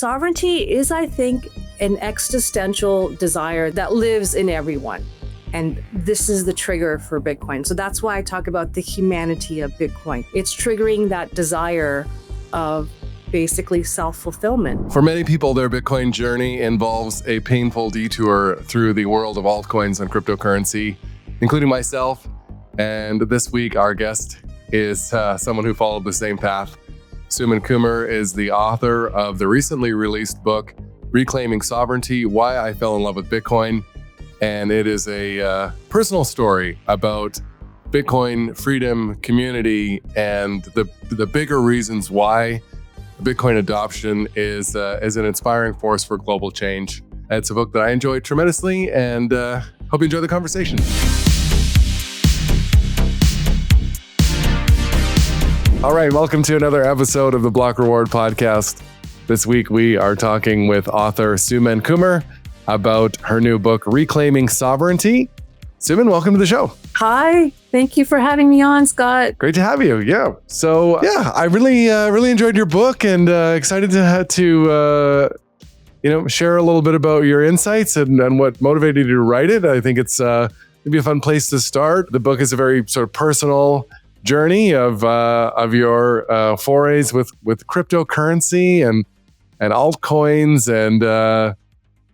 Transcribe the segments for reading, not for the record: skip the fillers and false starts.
Sovereignty is, I think, an existential desire that lives in everyone. And this is the trigger for Bitcoin. So that's why I talk about the humanity of Bitcoin. It's triggering that desire of basically self-fulfillment. For many people, their Bitcoin journey involves a painful detour through the world of altcoins and cryptocurrency, including myself. And this week, our guest is someone who followed the same path. Suman Kumar is the author of the recently released book, Reclaiming Sovereignty: Why I Fell in Love with Bitcoin. And it is a personal story about Bitcoin freedom, community, and the bigger reasons why Bitcoin adoption is an inspiring force for global change. It's a book that I enjoyed tremendously, and hope you enjoy the conversation. All right, welcome to another episode of the Block Reward Podcast. This week we are talking with author Suman Kumar about her new book, Reclaiming Sovereignty. Suman, welcome to the show. Hi, thank you for having me on, Scott. Great to have you. Yeah. So I really enjoyed your book, and excited to share a little bit about your insights and what motivated you to write it. I think it's maybe a fun place to start. The book is a very sort of personal journey of your forays with cryptocurrency and altcoins, and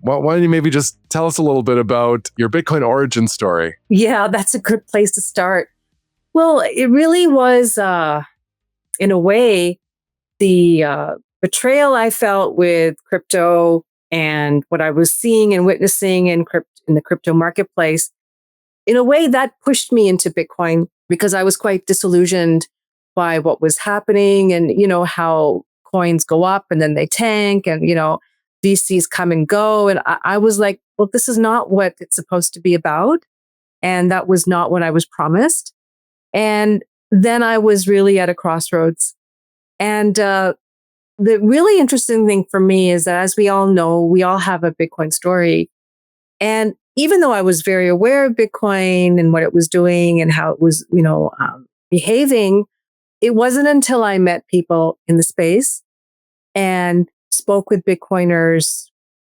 why don't you maybe just tell us a little bit about your Bitcoin origin story? Yeah, that's a good place to start. Well, it really was, in a way, the betrayal I felt with crypto and what I was seeing and witnessing in the crypto marketplace. In a way, that pushed me into Bitcoin because I was quite disillusioned by what was happening, and how coins go up and then they tank, and VCs come and go. And I was like, well, this is not what it's supposed to be about. And that was not what I was promised. And then I was really at a crossroads. And the really interesting thing for me is that, as we all know, we all have a Bitcoin story. And even though I was very aware of Bitcoin and what it was doing and how it was, behaving, it wasn't until I met people in the space and spoke with Bitcoiners,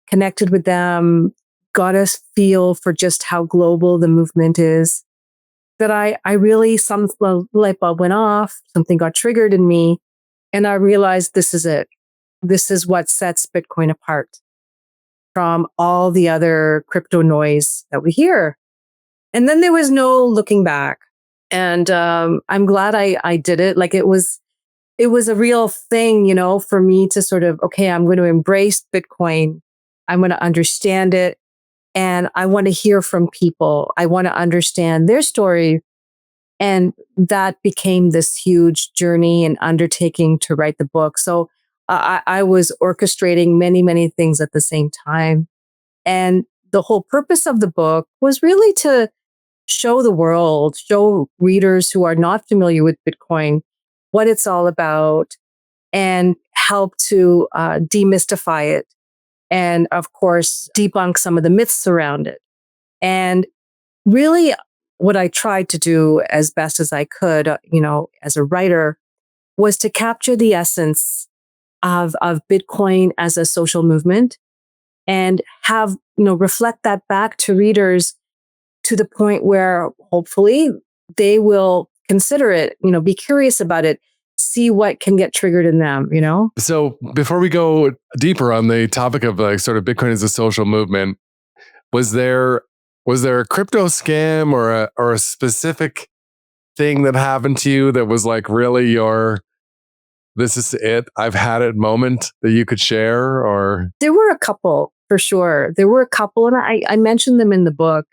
connected with them, got a feel for just how global the movement is, that I really, some light bulb went off, something got triggered in me, and I realized this is it. This is what sets Bitcoin apart from all the other crypto noise that we hear. And then there was no looking back. And I'm glad I did it. Like it was a real thing, for me to sort of, okay, I'm going to embrace Bitcoin. I'm going to understand it. And I want to hear from people. I want to understand their story. And that became this huge journey and undertaking to write the book. So I was orchestrating many, many things at the same time. And the whole purpose of the book was really to show the world, show readers who are not familiar with Bitcoin what it's all about, and help to demystify it. And of course, debunk some of the myths around it. And really what I tried to do as best as I could, as a writer, was to capture the essence of Bitcoin as a social movement and have, reflect that back to readers to the point where hopefully they will consider it, be curious about it, see what can get triggered in them, So before we go deeper on the topic of sort of Bitcoin as a social movement, was there a crypto scam or a specific thing that happened to you that was like really your, this is it, I've had it moment that you could share? Or there were a couple, for sure. There were a couple, and I mentioned them in the book.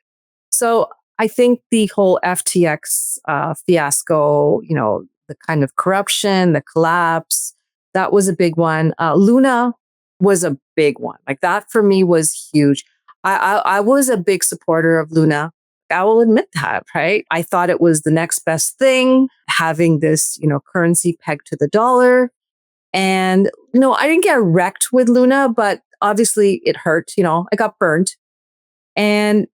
So I think the whole FTX fiasco, the kind of corruption, the collapse, that was a big one. Luna was a big one. Like that for me was huge. I was a big supporter of Luna. I will admit that, right? I thought it was the next best thing, having this, currency pegged to the dollar. And, I didn't get wrecked with Luna, but obviously it hurt, I got burned. And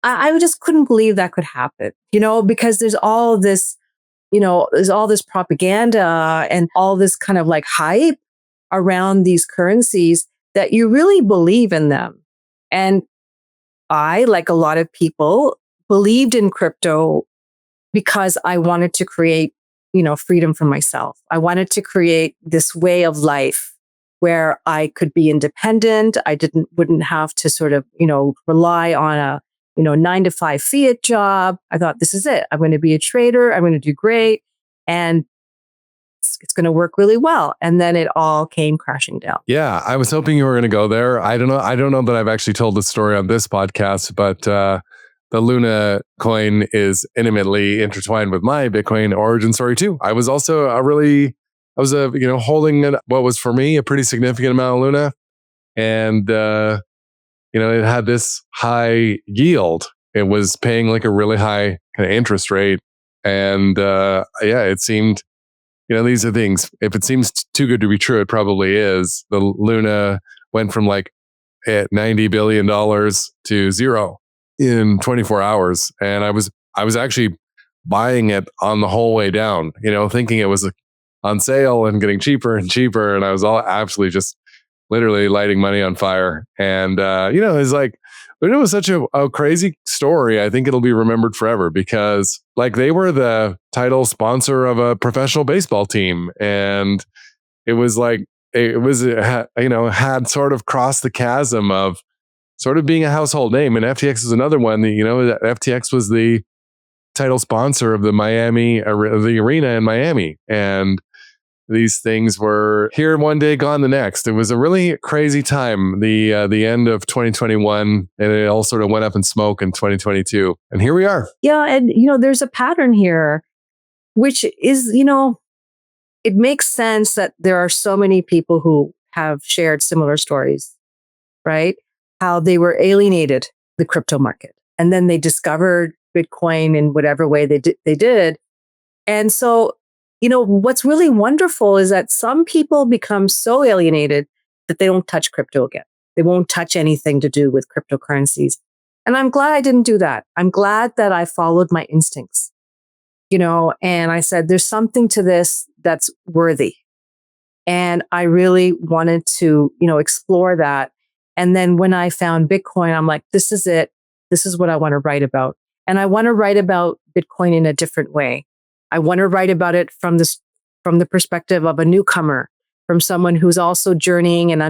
I just couldn't believe that could happen, because there's all this propaganda and all this kind of like hype around these currencies that you really believe in them. And I, like a lot of people, believed in crypto because I wanted to create, freedom for myself. I wanted to create this way of life where I could be independent. I wouldn't have to sort of, rely on a, 9 to 5 fiat job. I thought, this is it. I'm going to be a trader. I'm going to do great. And it's going to work really well. And then it all came crashing down. Yeah, I was hoping you were going to go there. I don't know that I've actually told this story on this podcast, but the Luna coin is intimately intertwined with my Bitcoin origin story too. I was also holding what was for me a pretty significant amount of Luna, and it had this high yield. It was paying like a really high kind of interest rate, and it seemed. These are things. If it seems too good to be true, it probably is. The Luna went from like at $90 billion to zero in 24 hours. And I was actually buying it on the whole way down, thinking it was on sale and getting cheaper and cheaper. And I was all absolutely just literally lighting money on fire. And, it's like, but it was such a crazy story. I think it'll be remembered forever because like they were the title sponsor of a professional baseball team. And it was like, had sort of crossed the chasm of sort of being a household name. And FTX is another one that, FTX was the title sponsor of the arena in Miami. And these things were here one day, gone the next. It was a really crazy time, the end of 2021, and it all sort of went up in smoke in 2022. And here we are. Yeah. And, there's a pattern here, which is, it makes sense that there are so many people who have shared similar stories, right? How they were alienated the crypto market. And then they discovered Bitcoin in whatever way they did. And so, what's really wonderful is that some people become so alienated that they don't touch crypto again. They won't touch anything to do with cryptocurrencies. And I'm glad I didn't do that. I'm glad that I followed my instincts, and I said, there's something to this that's worthy. And I really wanted to, explore that. And then when I found Bitcoin, I'm like, this is it. This is what I want to write about. And I want to write about Bitcoin in a different way. I want to write about it from the perspective of a newcomer, from someone who's also journeying and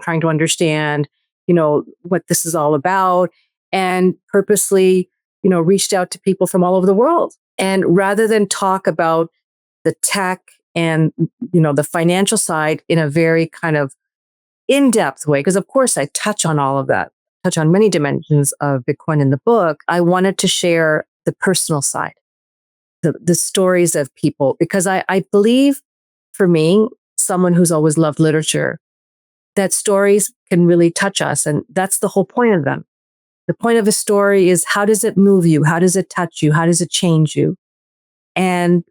trying to understand, what this is all about, and purposely, reached out to people from all over the world. And rather than talk about the tech and, the financial side in a very kind of in-depth way, because of course I touch on all of that, touch on many dimensions of Bitcoin in the book, I wanted to share the personal side. The stories of people, because I believe, for me, someone who's always loved literature, that stories can really touch us. And that's the whole point of them. The point of a story is, how does it move you? How does it touch you? How does it change you? And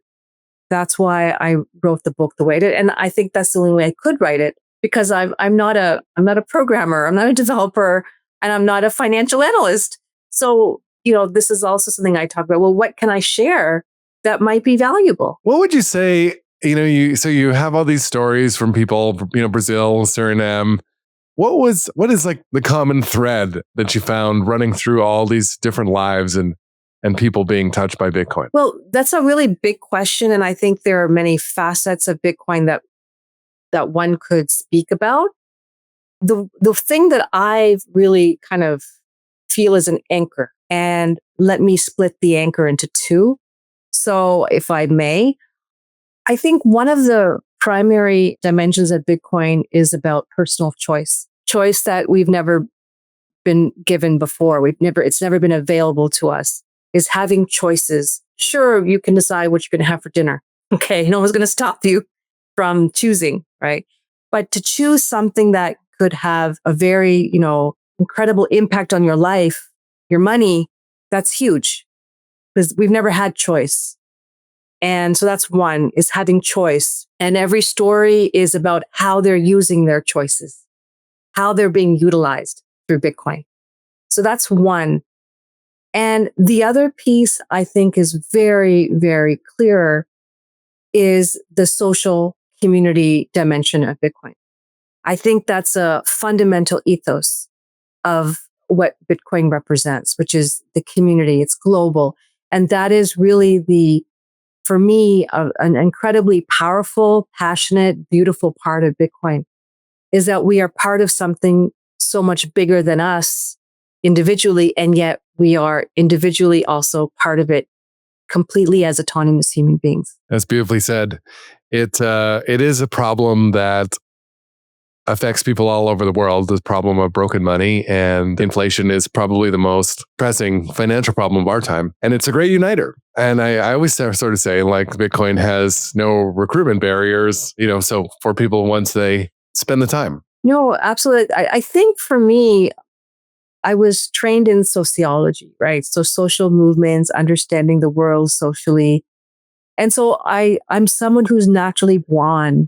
that's why I wrote the book the way I did. And I think that's the only way I could write it, because I'm not a programmer, I'm not a developer, and I'm not a financial analyst. So, this is also something I talk about. Well, what can I share that might be valuable? What would you say, you have all these stories from people, Brazil, Suriname. What is like the common thread that you found running through all these different lives and people being touched by Bitcoin? Well, that's a really big question. And I think there are many facets of Bitcoin that one could speak about. The thing that I really kind of feel is an anchor, and let me split the anchor into two. So if I may, I think one of the primary dimensions of Bitcoin is about personal choice that we've never been given before. It's never been available to us, is having choices. Sure, you can decide what you're going to have for dinner. Okay. No one's going to stop you from choosing, right? But to choose something that could have a very, incredible impact on your life, your money, that's huge, because we've never had choice. And so that's one, is having choice. And every story is about how they're using their choices, how they're being utilized through Bitcoin. So that's one. And the other piece I think is very, very clear is the social community dimension of Bitcoin. I think that's a fundamental ethos of what Bitcoin represents, which is the community. It's global. And that is really for me, an incredibly powerful, passionate, beautiful part of Bitcoin is that we are part of something so much bigger than us individually. And yet we are individually also part of it completely as autonomous human beings. That's beautifully said. It is a problem that affects people all over the world, the problem of broken money, and inflation is probably the most pressing financial problem of our time. And it's a great uniter. And I always sort of say, like, Bitcoin has no recruitment barriers, so for people once they spend the time. No, absolutely. I think for me, I was trained in sociology, right? So social movements, understanding the world socially. And so I'm someone who's naturally drawn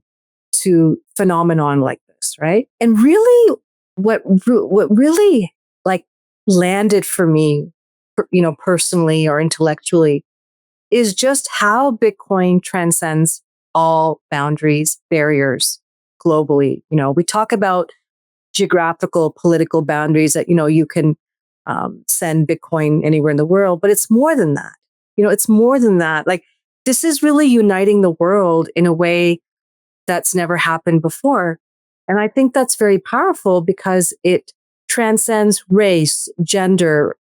to phenomenon like this, right? And really what really like landed for me, personally or intellectually is just how Bitcoin transcends all boundaries, barriers globally. We talk about geographical, political boundaries that, you can send Bitcoin anywhere in the world, but it's more than that. It's more than that. Like, this is really uniting the world in a way that's never happened before. And I think that's very powerful because it transcends race, gender,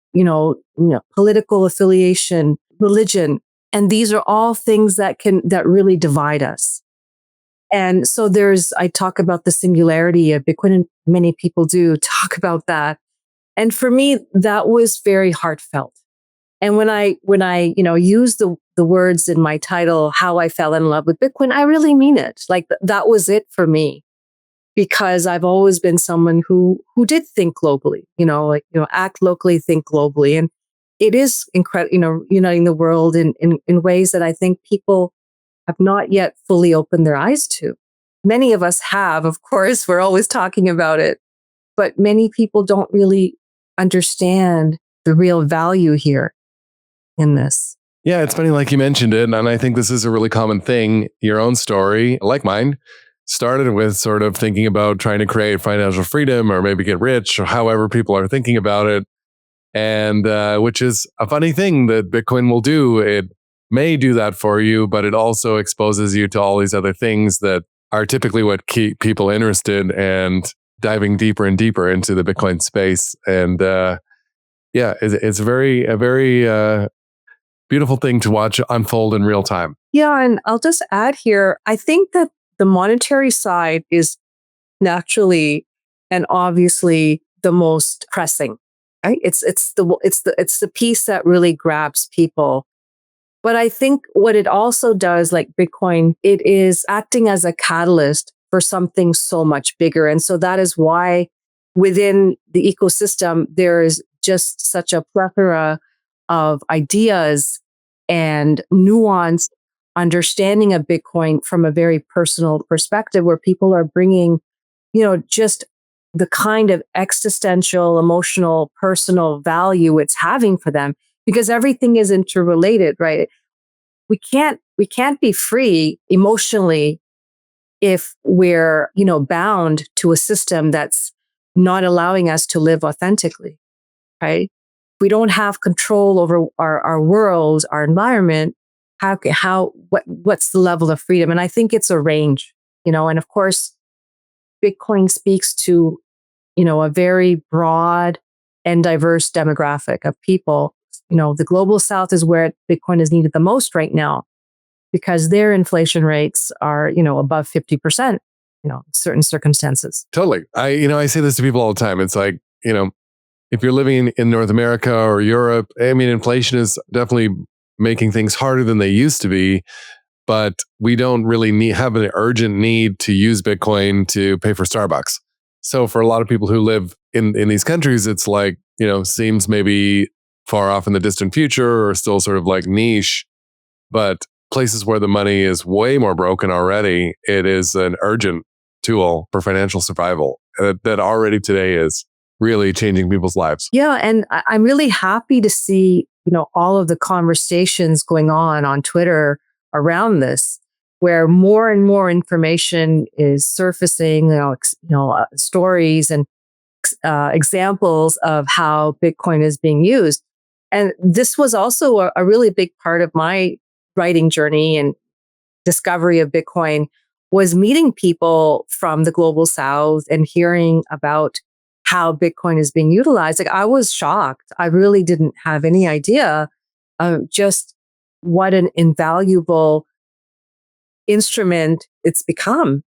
political affiliation, religion. And these are all things that really divide us. And so I talk about the singularity of Bitcoin, and many people do talk about that. And for me, that was very heartfelt. And when I use the words in my title, how I fell in love with Bitcoin, I really mean it. Like, that was it for me, because I've always been someone who did think globally, act locally, think globally. And it is incredible, uniting the world in ways that I think people have not yet fully opened their eyes to. Many of us have, of course, we're always talking about it, but many people don't really understand the real value here in this. Yeah, it's funny, like you mentioned it, and I think this is a really common thing. Your own story, like mine, started with sort of thinking about trying to create financial freedom or maybe get rich, or however people are thinking about it. And which is a funny thing that Bitcoin will do. It may do that for you, but it also exposes you to all these other things that are typically what keep people interested and diving deeper and deeper into the Bitcoin space. And it's a very beautiful thing to watch unfold in real time. Yeah, and I'll just add here, I think that the monetary side is naturally and obviously the most pressing. Right? It's the piece that really grabs people. But I think what it also does, like Bitcoin, it is acting as a catalyst for something so much bigger. And so that is why within the ecosystem, there is just such a plethora of ideas and nuanced understanding of Bitcoin from a very personal perspective, where people are bringing, just the kind of existential, emotional, personal value it's having for them, because everything is interrelated, right? We can't be free emotionally if we're, bound to a system that's not allowing us to live authentically, right? We don't have control over our world, our environment. What's the level of freedom? And I think it's a range, and of course, Bitcoin speaks to, a very broad and diverse demographic of people. The global South is where Bitcoin is needed the most right now, because their inflation rates are, above 50%, in certain circumstances. Totally. I say this to people all the time. It's like, if you're living in North America or Europe, I mean, inflation is definitely making things harder than they used to be, but we don't really have an urgent need to use Bitcoin to pay for Starbucks. So for a lot of people who live in these countries, it's like, seems maybe far off in the distant future or still sort of like niche, but places where the money is way more broken already, it is an urgent tool for financial survival that already today is really changing people's lives. Yeah. And I'm really happy to see, all of the conversations going on Twitter around this. where more and more information is surfacing, stories and examples of how Bitcoin is being used. And this was also a really big part of my writing journey and discovery of Bitcoin was meeting people from the global South and hearing about how Bitcoin is being utilized. Like I was shocked. I really didn't have any idea of just what an invaluable instrument it's become.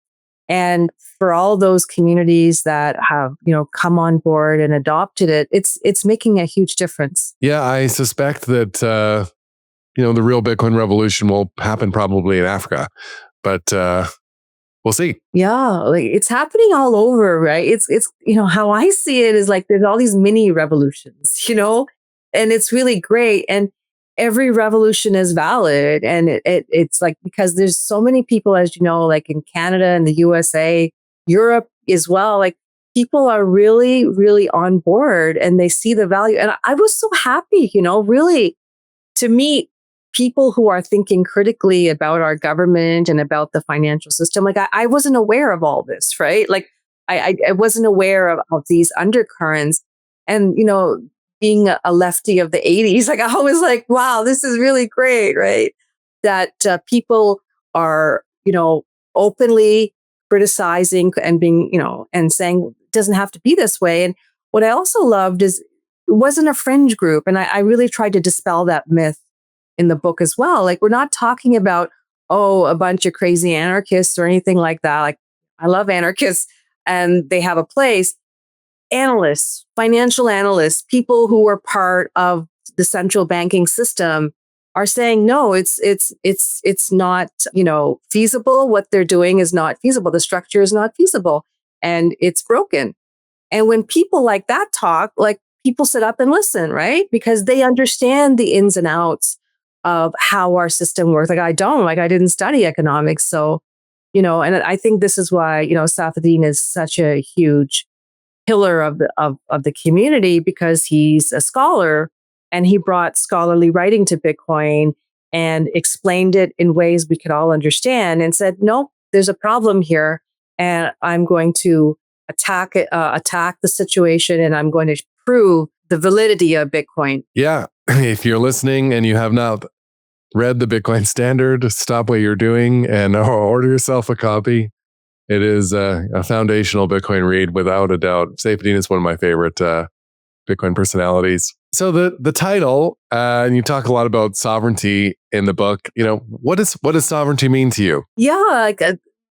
And for all those communities that have, come on board and adopted it, it's making a huge difference. Yeah, I suspect that the real Bitcoin revolution will happen probably in Africa, but we'll see. Yeah, like it's happening all over, right? It's how I see it is like there's all these mini revolutions, and it's really great. And every revolution is valid. And it's like, because there's so many people, as you know, like in Canada and the USA, Europe as well, like people are really, really on board and they see the value. And I was so happy, really to meet people who are thinking critically about our government and about the financial system. Like I wasn't aware of all this, right? Like I wasn't aware of these undercurrents. And, being a lefty of the 80s, like I was like, wow, this is really great, right? That people are, openly criticizing and being, and saying it doesn't have to be this way. And what I also loved is it wasn't a fringe group. And I really tried to dispel that myth in the book as well. Like we're not talking about, a bunch of crazy anarchists or anything like that. Like I love anarchists and they have a place. Analysts, financial analysts, people who are part of the central banking system are saying, no, it's not, feasible. What they're doing is not feasible. The structure is not feasible and it's broken. And when people like that talk, like people sit up and listen, right? Because they understand the ins and outs of how our system works. Like I didn't study economics. So, and I think this is why, Safadine is such a huge pillar of the community, because he's a scholar and he brought scholarly writing to Bitcoin and explained it in ways we could all understand and said, no, there's a problem here. And I'm going to attack the situation, and I'm going to prove the validity of Bitcoin. Yeah. If you're listening and you have not read the Bitcoin Standard, stop what you're doing and order yourself a copy. It is a foundational Bitcoin read, without a doubt. Safadine is one of my favorite Bitcoin personalities. So the title, and you talk a lot about sovereignty in the book. What does sovereignty mean to you? Yeah,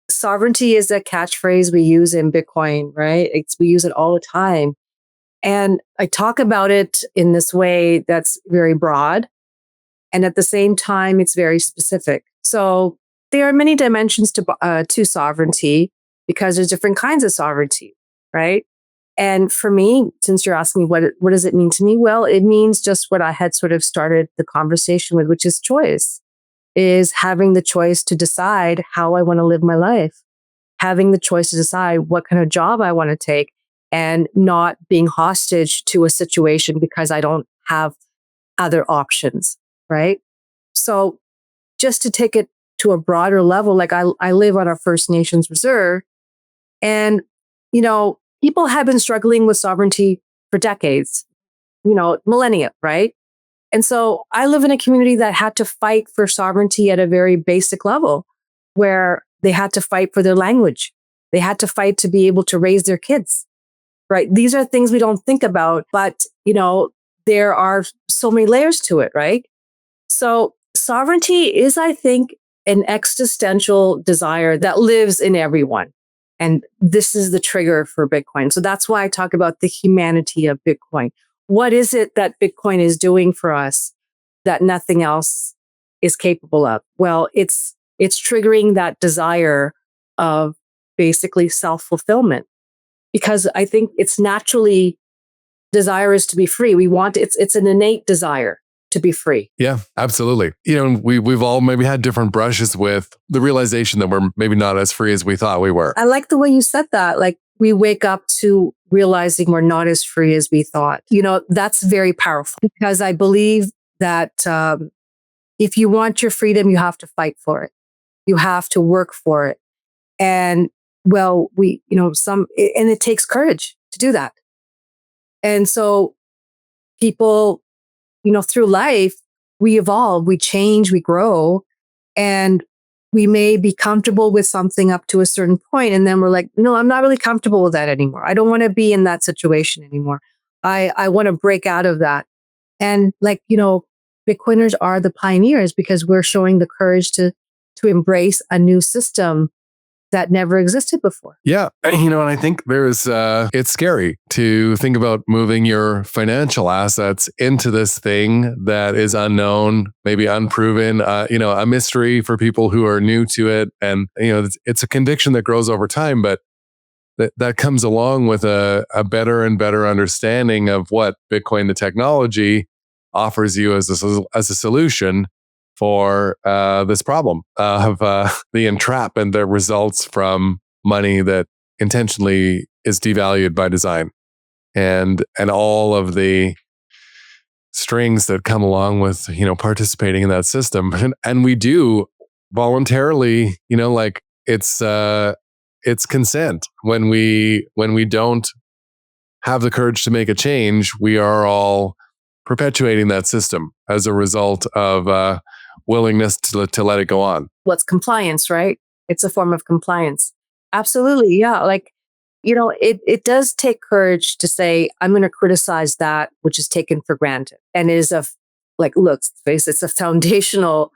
sovereignty is a catchphrase we use in Bitcoin, right? We use it all the time. And I talk about it in this way that's very broad. And at the same time, it's very specific. So there are many dimensions to sovereignty, because there's different kinds of sovereignty, right? And for me, since you're asking me what does it mean to me? Well, it means just what I had sort of started the conversation with, which is choice, is having the choice to decide how I want to live my life, having the choice to decide what kind of job I want to take, and not being hostage to a situation because I don't have other options, right? So just to take it to a broader level, like I live on a First Nations reserve, and, people have been struggling with sovereignty for decades, millennia, right? And so I live in a community that had to fight for sovereignty at a very basic level, where they had to fight for their language. They had to fight to be able to raise their kids, right? These are things we don't think about, but, there are so many layers to it, right? So sovereignty is, I think, an existential desire that lives in everyone. And this is the trigger for Bitcoin. So that's why I talk about the humanity of Bitcoin. What is it that Bitcoin is doing for us that nothing else is capable of? Well, it's triggering that desire of basically self-fulfillment, because I think it's naturally desire is to be free. It's an innate desire to be free. Yeah, absolutely. We've all maybe had different brushes with the realization that we're maybe not as free as we thought we were. I like the way you said that. Like we wake up to realizing we're not as free as we thought. That's very powerful, because I believe that if you want your freedom, you have to fight for it. You have to work for it. And well, and it takes courage to do that. And so people, through life, we evolve, we change, we grow, and we may be comfortable with something up to a certain point, and then we're like, no, I'm not really comfortable with that anymore. I don't want to be in that situation anymore. I want to break out of that. And Bitcoiners are the pioneers because we're showing the courage to embrace a new system that never existed before. Yeah. And I think it's scary to think about moving your financial assets into this thing that is unknown, maybe unproven, a mystery for people who are new to it. And, it's a conviction that grows over time, but that comes along with a better and better understanding of what Bitcoin, the technology, offers you as a solution for this problem of the entrapment that results from money that intentionally is devalued by design, and all of the strings that come along with participating in that system. And we do voluntarily, it's consent when we don't have the courage to make a change. We are all perpetuating that system as a result of willingness to let it go on. What's compliance, right? It's a form of compliance. Absolutely. Yeah. It does take courage to say, I'm going to criticize that which is taken for granted. And it is it's a foundational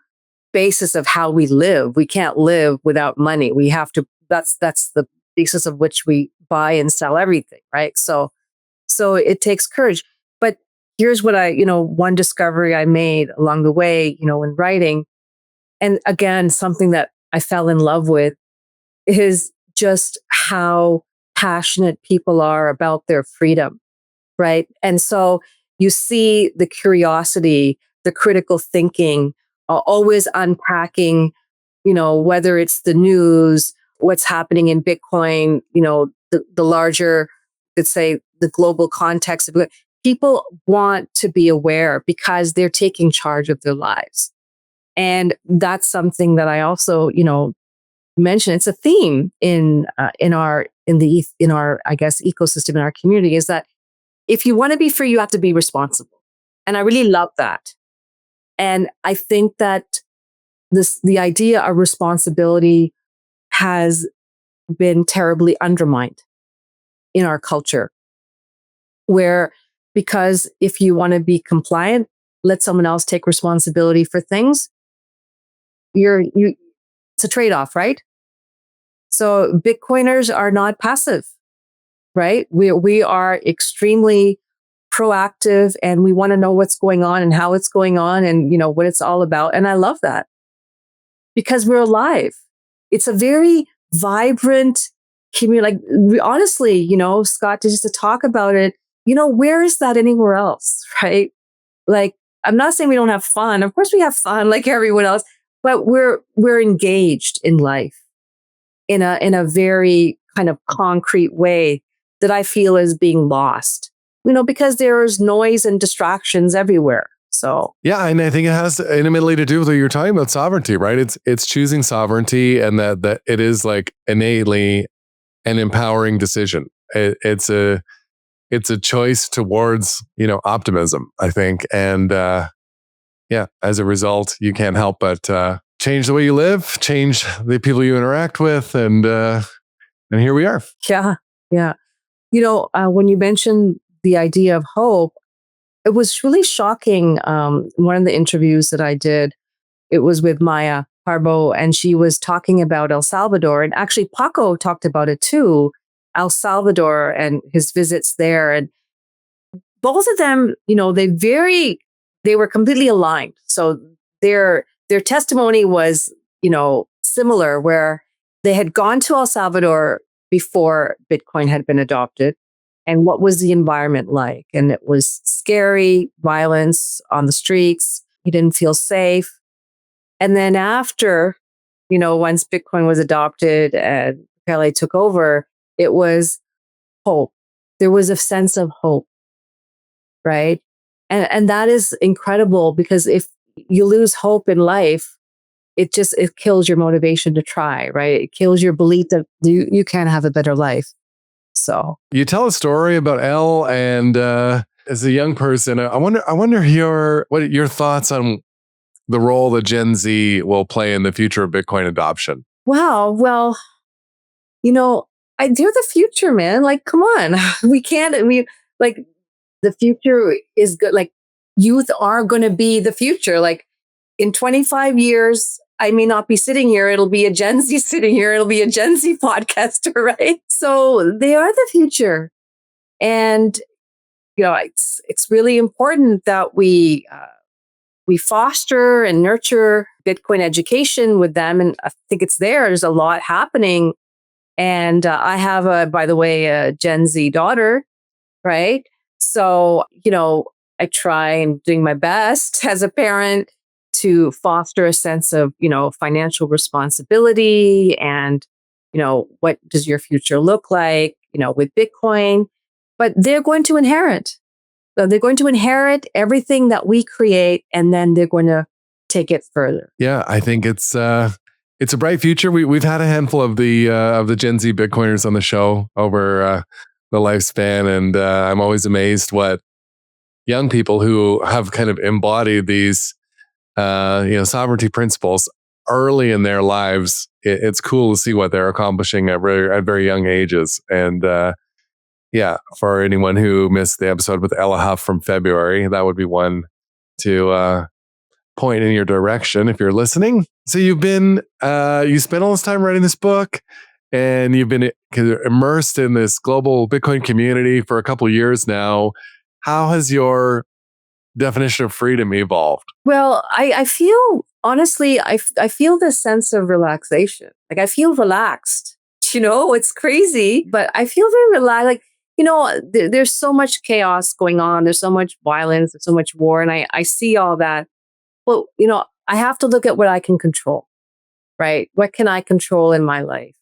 basis of how we live. We can't live without money. We have to, that's the basis of which we buy and sell everything, right? So it takes courage. But here's what one discovery I made along the way, in writing. And again, something that I fell in love with is just how passionate people are about their freedom, right? And so you see the curiosity, the critical thinking, always unpacking, whether it's the news, what's happening in Bitcoin, the larger, let's say, the global context of it. People want to be aware because they're taking charge of their lives. And that's something that I also, mention. It's a theme in our I guess ecosystem, in our community, is that if you want to be free, you have to be responsible. And I really love that. And I think that the idea of responsibility has been terribly undermined in our culture, where because if you want to be compliant, let someone else take responsibility for things. It's a trade-off, right? So Bitcoiners are not passive, right? We are extremely proactive, and we want to know what's going on and how it's going on and what it's all about. And I love that because we're alive. It's a very vibrant community. Honestly, Scott, just to talk about it, where is that anywhere else, right? I'm not saying we don't have fun. Of course we have fun like everyone else, but we're engaged in life in a very kind of concrete way that I feel is being lost, because there's noise and distractions everywhere. So yeah, and I think it has intimately to do with what you're talking about, sovereignty, right? It's choosing sovereignty, and that it is innately an empowering decision. It's a choice towards optimism, I think, and as a result, you can't help but change the way you live, change the people you interact with, and here we are. Yeah. When you mentioned the idea of hope, it was really shocking. One of the interviews that I did, it was with Maya Harbo, and she was talking about El Salvador. And actually, Paco talked about it too, El Salvador and his visits there. And both of them, they were completely aligned. So their testimony was, similar, where they had gone to El Salvador before Bitcoin had been adopted. And what was the environment like? And it was scary, violence on the streets. You didn't feel safe. And then after, once Bitcoin was adopted and Pele took over, it was hope. There was a sense of hope, right? And that is incredible, because if you lose hope in life, it kills your motivation to try, right? It kills your belief that you can have a better life. So you tell a story about Elle, and as a young person, I wonder what your thoughts on the role that Gen Z will play in the future of Bitcoin adoption. wow, well, they're the future, man. Like, come on, like the future is good. Like, youth are going to be the future. Like, in 25 years, I may not be sitting here. It'll be a Gen Z sitting here. It'll be a Gen Z podcaster, right? So they are the future. And, it's really important that we foster and nurture Bitcoin education with them. And I think it's there. There's a lot happening. And I have, by the way, a Gen Z daughter, right? So, I try and doing my best as a parent to foster a sense of, financial responsibility and, what does your future look like, with Bitcoin. But they're going to inherit. So they're going to inherit everything that we create, and then they're going to take it further. Yeah, I think it's a bright future. We've had a handful of the Gen Z Bitcoiners on the show over the lifespan, and I'm always amazed what young people who have kind of embodied these sovereignty principles early in their lives. It's cool to see what they're accomplishing at very young ages. And for anyone who missed the episode with Ella Huff from February, that would be one to point in your direction if you're listening. So you've been you spent all this time writing this book, and you've been immersed in this global Bitcoin community for a couple of years now. How has your definition of freedom evolved? Well, I feel, honestly, I feel this sense of relaxation. Like, I feel relaxed. It's crazy, but I feel very relaxed. Like, there's so much chaos going on. There's so much violence. There's so much war. And I see all that. Well, I have to look at what I can control, right? What can I control in my life?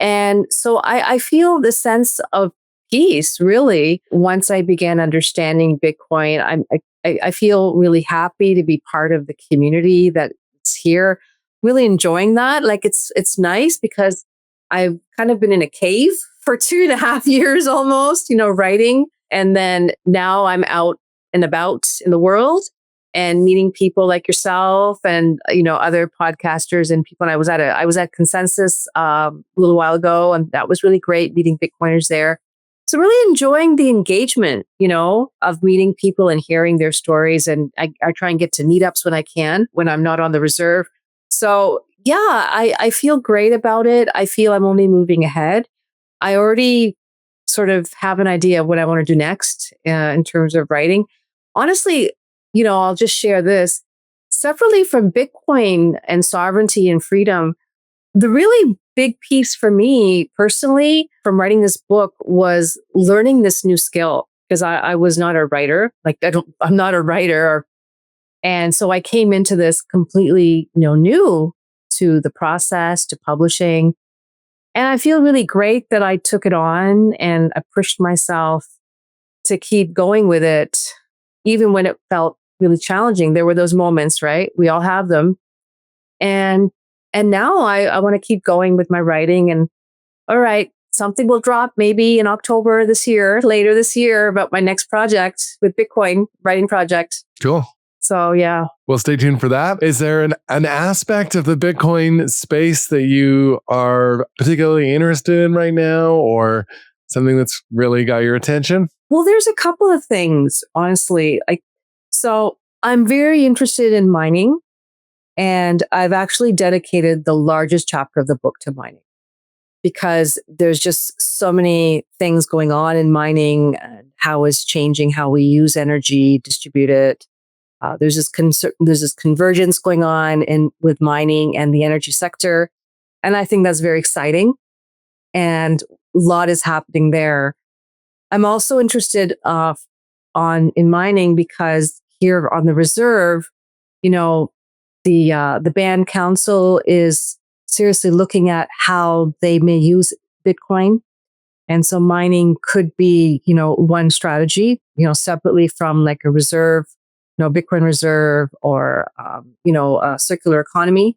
And so I feel the sense of peace, really, once I began understanding Bitcoin. I feel really happy to be part of the community that's here, really enjoying that. Like, it's nice because I've kind of been in a cave for 2.5 years almost, writing. And then now I'm out and about in the world and meeting people like yourself and, other podcasters and people. And I was at Consensus a little while ago, and that was really great, meeting Bitcoiners there. So really enjoying the engagement, of meeting people and hearing their stories. And I try and get to meetups when I can, when I'm not on the reserve. So yeah, I feel great about it. I feel I'm only moving ahead. I already sort of have an idea of what I want to do next in terms of writing. Honestly, I'll just share this. Separately from Bitcoin and sovereignty and freedom, the really big piece for me personally from writing this book was learning this new skill, because I was not a writer. Like, I'm not a writer. And so I came into this completely, new to the process, to publishing. And I feel really great that I took it on and I pushed myself to keep going with it, even when it felt really challenging. There were those moments, right? We all have them. And now I want to keep going with my writing. And all right, something will drop maybe in October later this year, about my next project with Bitcoin, writing project. Cool. So yeah. Well, stay tuned for that. Is there an aspect of the Bitcoin space that you are particularly interested in right now, or something that's really got your attention? Well, there's a couple of things, honestly. So I'm very interested in mining, and I've actually dedicated the largest chapter of the book to mining, because there's just so many things going on in mining, and how it's changing how we use energy, distribute it. There's this convergence going on with mining and the energy sector. And I think that's very exciting. And a lot is happening there. I'm also interested in mining because here on the reserve, the band council is seriously looking at how they may use Bitcoin. And so mining could be, one strategy, separately from like a reserve, Bitcoin reserve, or, a circular economy.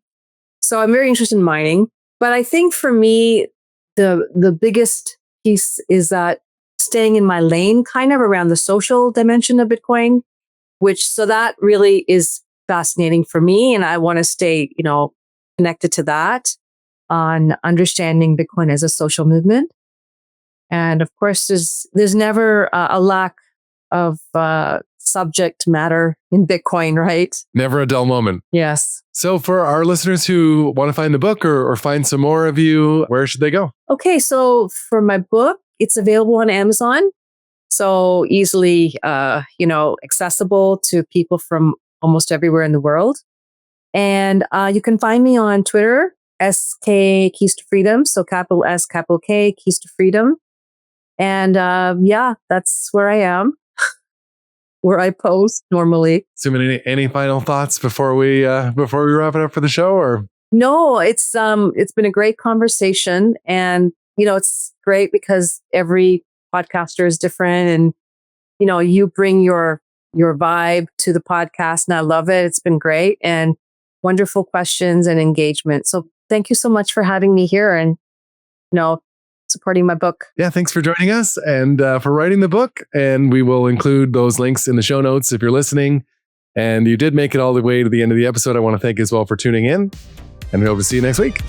So I'm very interested in mining. But I think for me, the biggest piece is that staying in my lane kind of around the social dimension of Bitcoin, so that really is fascinating for me. And I want to stay, connected to that on understanding Bitcoin as a social movement. And of course, there's never a lack of subject matter in Bitcoin, right? Never a dull moment. Yes. So for our listeners who want to find the book or find some more of you, where should they go? Okay, so for my book, it's available on Amazon. So easily, accessible to people from almost everywhere in the world. And you can find me on Twitter, SK Keys to Freedom. So capital S, capital K, Keys to Freedom. And that's where I am, where I post normally. Suman, any final thoughts before we wrap it up for the show? Or no, it's been a great conversation, and it's great because every podcaster is different, and you bring your vibe to the podcast, and I love it. It's been great and wonderful questions and engagement. So thank you so much for having me here and supporting my book. Yeah, thanks for joining us and for writing the book. And we will include those links in the show notes if you're listening. And you did make it all the way to the end of the episode. I want to thank you as well for tuning in. And we hope to see you next week.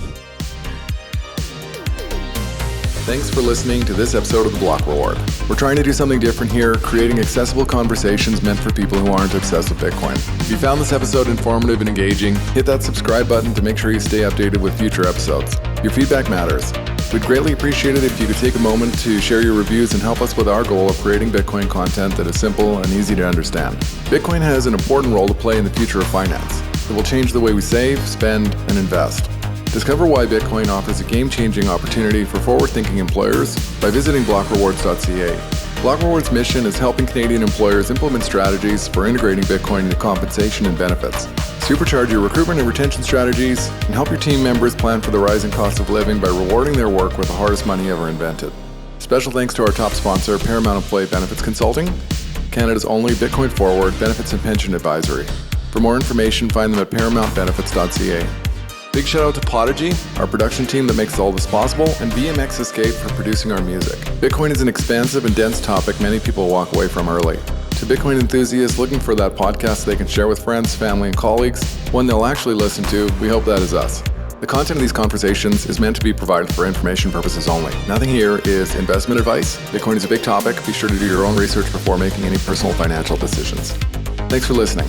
Thanks for listening to this episode of The Block Reward. We're trying to do something different here, creating accessible conversations meant for people who aren't obsessed with Bitcoin. If you found this episode informative and engaging, hit that subscribe button to make sure you stay updated with future episodes. Your feedback matters. We'd greatly appreciate it if you could take a moment to share your reviews and help us with our goal of creating Bitcoin content that is simple and easy to understand. Bitcoin has an important role to play in the future of finance. It will change the way we save, spend, and invest. Discover why Bitcoin offers a game-changing opportunity for forward-thinking employers by visiting blockrewards.ca. Block Rewards' mission is helping Canadian employers implement strategies for integrating Bitcoin into compensation and benefits, supercharge your recruitment and retention strategies, and help your team members plan for the rising cost of living by rewarding their work with the hardest money ever invented. Special thanks to our top sponsor, Paramount Employee Benefits Consulting, Canada's only Bitcoin forward benefits and pension advisory. For more information, find them at paramountbenefits.ca. Big shout out to Podigy, our production team that makes all this possible, and BMX Escape for producing our music. Bitcoin is an expansive and dense topic many people walk away from early. To Bitcoin enthusiasts looking for that podcast they can share with friends, family, and colleagues, one they'll actually listen to, we hope that is us. The content of these conversations is meant to be provided for information purposes only. Nothing here is investment advice. Bitcoin is a big topic. Be sure to do your own research before making any personal financial decisions. Thanks for listening.